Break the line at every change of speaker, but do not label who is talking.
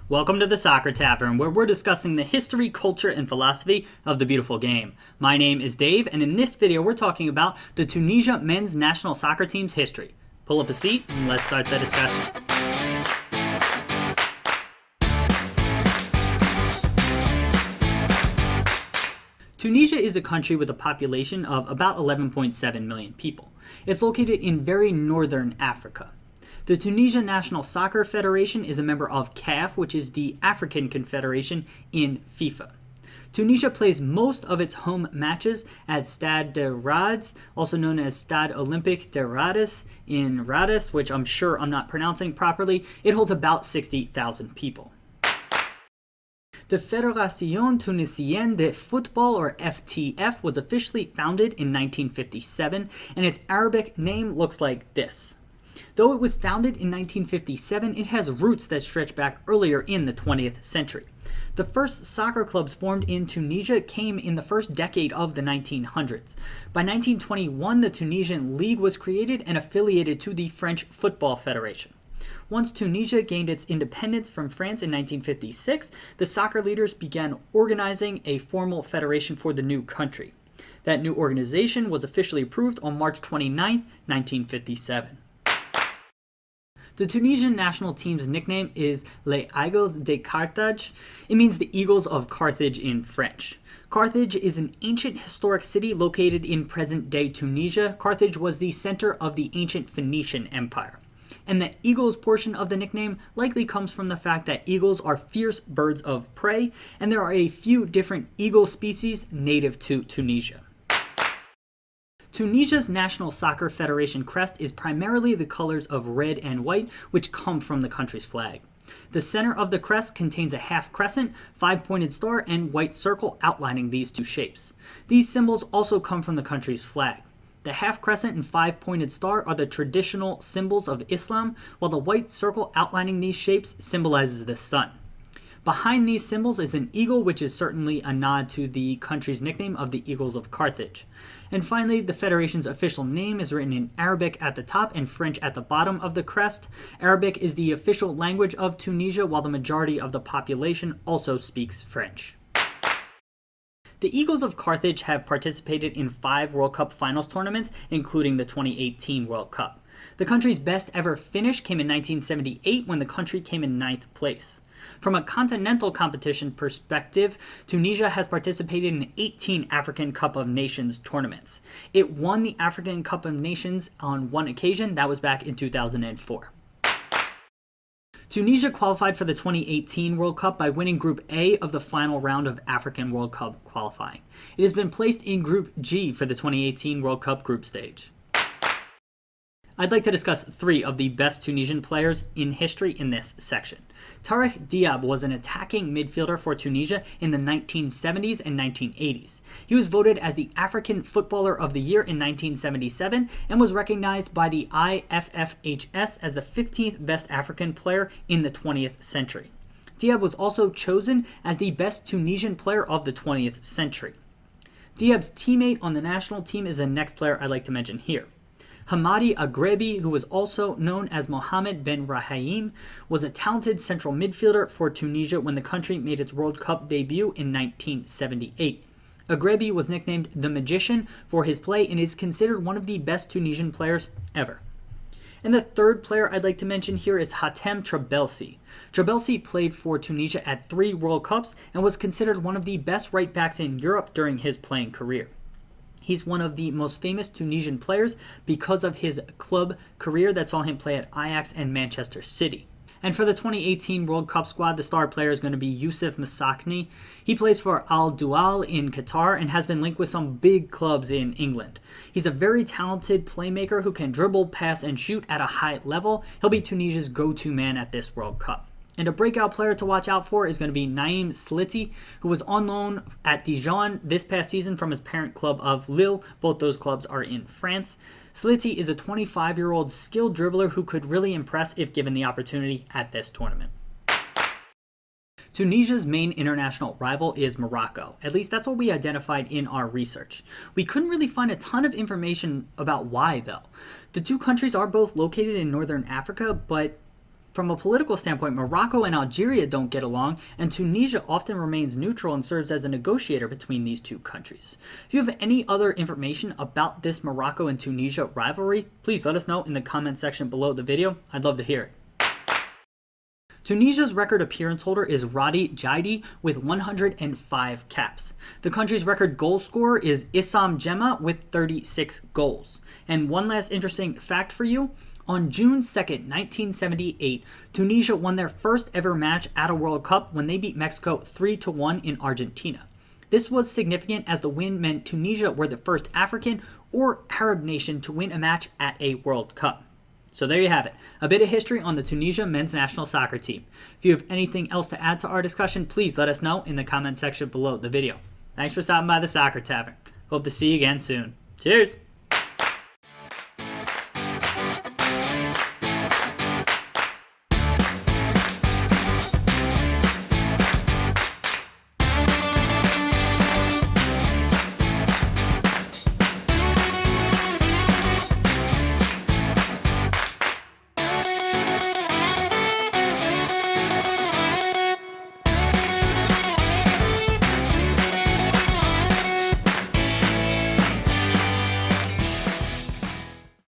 Welcome to the Soccer Tavern, where we're discussing the history, culture, and philosophy of the beautiful game. My name is Dave, and in this video we're talking about the Tunisia men's national soccer team's history. Pull up a seat and let's start the discussion. Tunisia is a country with a population of about 11.7 million people. It's located in very northern Africa. The Tunisia National Soccer Federation is a member of CAF, which is the African Confederation in FIFA. Tunisia plays most of its home matches at Stade de Rades, also known as Stade Olympique de Rades in Rades, which I'm sure I'm not pronouncing properly. It holds about 60,000 people. The Fédération Tunisienne de Football, or FTF, was officially founded in 1957, and its Arabic name looks like this. Though it was founded in 1957, it has roots that stretch back earlier in the 20th century. The first soccer clubs formed in Tunisia came in the first decade of the 1900s. By 1921, the Tunisian League was created and affiliated to the French Football Federation. Once Tunisia gained its independence from France in 1956, the soccer leaders began organizing a formal federation for the new country. That new organization was officially approved on March 29, 1957. The Tunisian national team's nickname is Les Aigles de Carthage. It means the Eagles of Carthage in French. Carthage is an ancient historic city located in present-day Tunisia. Carthage was the center of the ancient Phoenician Empire. And the eagles portion of the nickname likely comes from the fact that eagles are fierce birds of prey, and there are a few different eagle species native to Tunisia. Tunisia's National Soccer Federation crest is primarily the colors of red and white, which come from the country's flag. The center of the crest contains a half crescent, five-pointed star, and white circle outlining these two shapes. These symbols also come from the country's flag. The half crescent and five-pointed star are the traditional symbols of Islam, while the white circle outlining these shapes symbolizes the sun. Behind these symbols is an eagle, which is certainly a nod to the country's nickname of the Eagles of Carthage. And finally, the Federation's official name is written in Arabic at the top and French at the bottom of the crest. Arabic is the official language of Tunisia, while the majority of the population also speaks French. The Eagles of Carthage have participated in 5 World Cup finals tournaments, including the 2018 World Cup. The country's best ever finish came in 1978 when the country came in 9th place. From a continental competition perspective, Tunisia has participated in 18 African Cup of Nations tournaments. It won the African Cup of Nations on one occasion, that was back in 2004. Tunisia qualified for the 2018 World Cup by winning Group A of the final round of African World Cup qualifying. It has been placed in Group G for the 2018 World Cup group stage. I'd like to discuss 3 of the best Tunisian players in history in this section. Tarek Diab was an attacking midfielder for Tunisia in the 1970s and 1980s. He was voted as the African Footballer of the Year in 1977 and was recognized by the IFFHS as the 15th best African player in the 20th century. Diab was also chosen as the best Tunisian player of the 20th century. Diab's teammate on the national team is the next player I'd like to mention here. Hamadi Agrebi, who was also known as Mohamed Ben Rahim, was a talented central midfielder for Tunisia when the country made its World Cup debut in 1978. Agrebi was nicknamed the Magician for his play and is considered one of the best Tunisian players ever. And the third player I'd like to mention here is Hatem Trabelsi. Trabelsi played for Tunisia at 3 World Cups and was considered one of the best right backs in Europe during his playing career. He's one of the most famous Tunisian players because of his club career that saw him play at Ajax and Manchester City. And for the 2018 World Cup squad, the star player is going to be Youssef Msakni. He plays for Al Dual in Qatar and has been linked with some big clubs in England. He's a very talented playmaker who can dribble, pass, and shoot at a high level. He'll be Tunisia's go-to man at this World Cup. And a breakout player to watch out for is going to be Naim Sliti, who was on loan at Dijon this past season from his parent club of Lille. Both those clubs are in France. Sliti is a 25-year-old skilled dribbler who could really impress if given the opportunity at this tournament. Tunisia's main international rival is Morocco. At least that's what we identified in our research. We couldn't really find a ton of information about why, though. The two countries are both located in northern Africa, but From a political standpoint, Morocco and Algeria don't get along, and Tunisia often remains neutral and serves as a negotiator between these two countries. If you have any other information about this Morocco and Tunisia rivalry, please let us know in the comment section below the video. I'd love to hear it. Tunisia's record appearance holder is Radi Jaidi with 105 caps. The country's record goal scorer is Issam Gemma with 36 goals. And one last interesting fact for you, on June 2nd, 1978, Tunisia won their first ever match at a World Cup when they beat Mexico 3-1 in Argentina. This was significant as the win meant Tunisia were the first African or Arab nation to win a match at a World Cup. So there you have it, a bit of history on the Tunisia men's national soccer team. If you have anything else to add to our discussion, please let us know in the comment section below the video. Thanks for stopping by the Soccer Tavern. Hope to see you again soon. Cheers!